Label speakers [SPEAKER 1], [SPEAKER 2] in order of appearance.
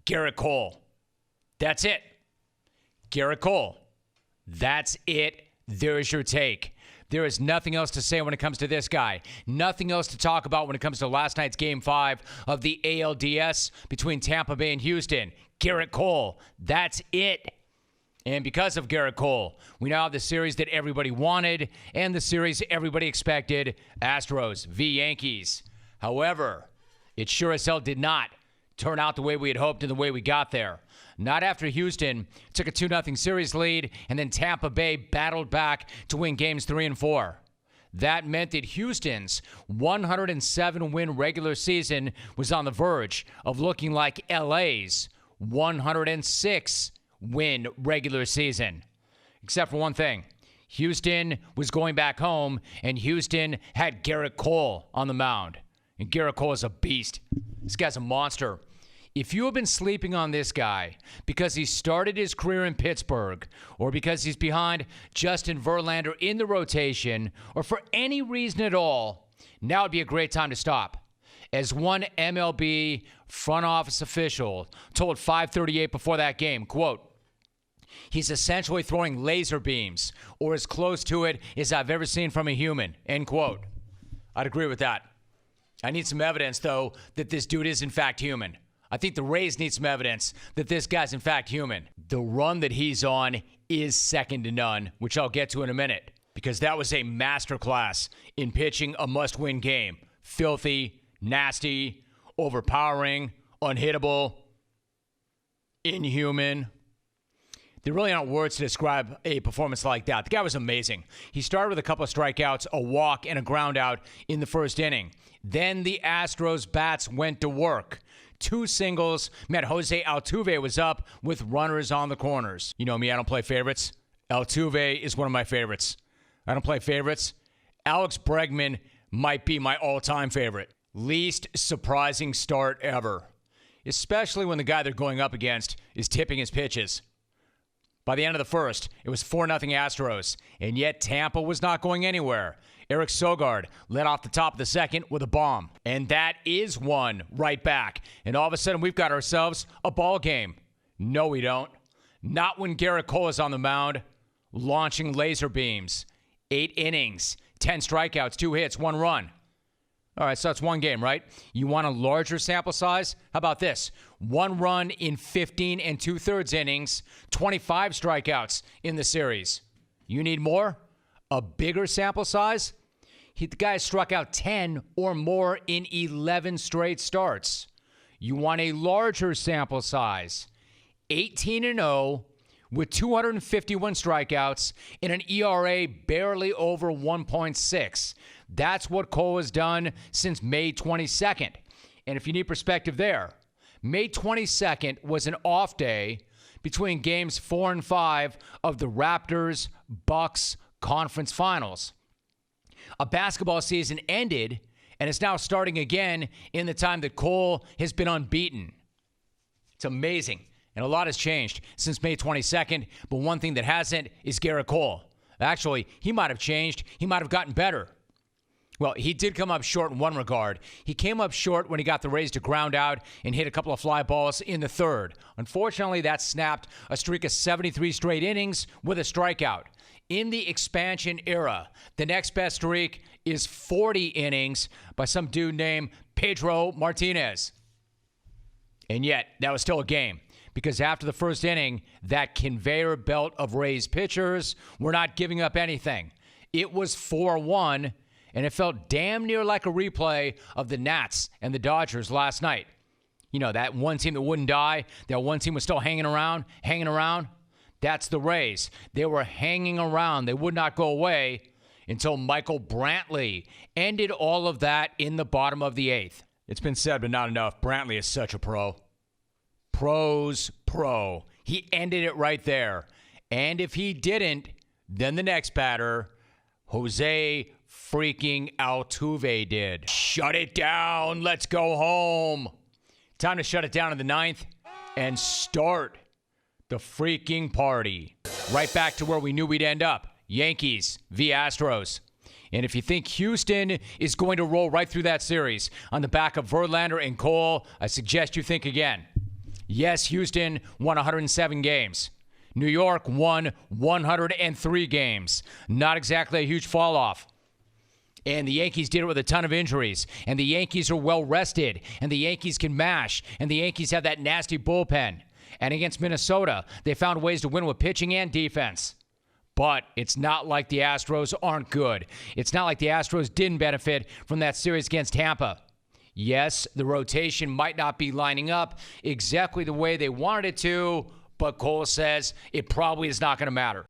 [SPEAKER 1] Gerrit Cole. That's it. Gerrit Cole. That's it. There's your take. There is nothing else to say when it comes to this guy. Nothing else to talk about when it comes to last night's Game 5 of the ALDS between Tampa Bay and Houston. Gerrit Cole. That's it. And because of Gerrit Cole, we now have the series that everybody wanted and the series everybody expected, Astros v. Yankees. However, it sure as hell did not turn out the way we had hoped and the way we got there. Not after Houston took a 2-0 series lead, and then Tampa Bay battled back to win games 3 and 4. That meant that Houston's 107-win regular season was on the verge of looking like LA's 106-win regular season. Except for one thing. Houston was going back home, and Houston had Gerrit Cole on the mound. And Gerrit Cole is a beast. This guy's a monster. If you have been sleeping on this guy because he started his career in Pittsburgh, or because he's behind Justin Verlander in the rotation, or for any reason at all, now would be a great time to stop. As one MLB front office official told 538 before that game, quote, "He's essentially throwing laser beams, or as close to it as I've ever seen from a human," end quote. I'd agree with that. I need some evidence, though, that this dude is in fact human. I think the Rays need some evidence that this guy's in fact human. The run that he's on is second to none, which I'll get to in a minute, because that was a masterclass in pitching a must-win game. Filthy, nasty, overpowering, unhittable, inhuman. There really aren't words to describe a performance like that. The guy was amazing. He started with a couple of strikeouts, a walk, and a ground out in the first inning. Then the Astros bats went to work. 2 singles meant Jose Altuve was up with runners on the corners. You know me, I don't play favorites. Altuve is one of my favorites. I don't play favorites. Alex Bregman might be my all-time favorite. Least surprising start ever, especially when the guy they're going up against is tipping his pitches. By the end of the first, it was 4-0 Astros, and yet Tampa was not going anywhere. Eric Sogard led off the top of the second with a bomb, and that is one right back. And all of a sudden, we've got ourselves a ball game. No, we don't. Not when Gerrit Cole is on the mound, launching laser beams. 8 innings, 10 strikeouts, 2 hits, 1 run. All right, so that's one game, right? You want a larger sample size? How about this? 1 run in 15 2/3 innings, 25 strikeouts in the series. You need more? A bigger sample size? The guy struck out 10 or more in 11 straight starts. You want a larger sample size? 18-0 with 251 strikeouts and an ERA barely over 1.6. That's what Cole has done since May 22nd. And if you need perspective there, May 22nd was an off day between games 4 and 5 of the Raptors-Bucks conference finals. A basketball season ended and is now starting again in the time that Cole has been unbeaten. It's amazing. And a lot has changed since May 22nd, but one thing that hasn't is Gerrit Cole. Actually, he might have changed. He might have gotten better. Well, he did come up short in one regard. He came up short when he got the Rays to ground out and hit a couple of fly balls in the third. Unfortunately, that snapped a streak of 73 straight innings with a strikeout. In the expansion era, the next best streak is 40 innings by some dude named Pedro Martinez. And yet, that was still a game, because after the first inning, that conveyor belt of Rays pitchers were not giving up anything. It was 4-1, and it felt damn near like a replay of the Nats and the Dodgers last night. You know, that one team that wouldn't die, that one team was still hanging around. That's the Rays. They were hanging around. They would not go away until Michael Brantley ended all of that in the bottom of the 8th. It's been said, but not enough. Brantley is such a pro. Pro's pro. He ended it right there. And if he didn't, then the next batter, Jose freaking Altuve did. Shut it down. Let's go home. Time to shut it down in the 9th and start the freaking party. Right back to where we knew we'd end up. Yankees v. Astros. And if you think Houston is going to roll right through that series on the back of Verlander and Cole, I suggest you think again. Yes, Houston won 107 games. New York won 103 games. Not exactly a huge fall off. And the Yankees did it with a ton of injuries. And the Yankees are well rested. And the Yankees can mash. And the Yankees have that nasty bullpen. And against Minnesota, they found ways to win with pitching and defense. But it's not like the Astros aren't good. It's not like the Astros didn't benefit from that series against Tampa. Yes, the rotation might not be lining up exactly the way they wanted it to, but Cole says it probably is not going to matter.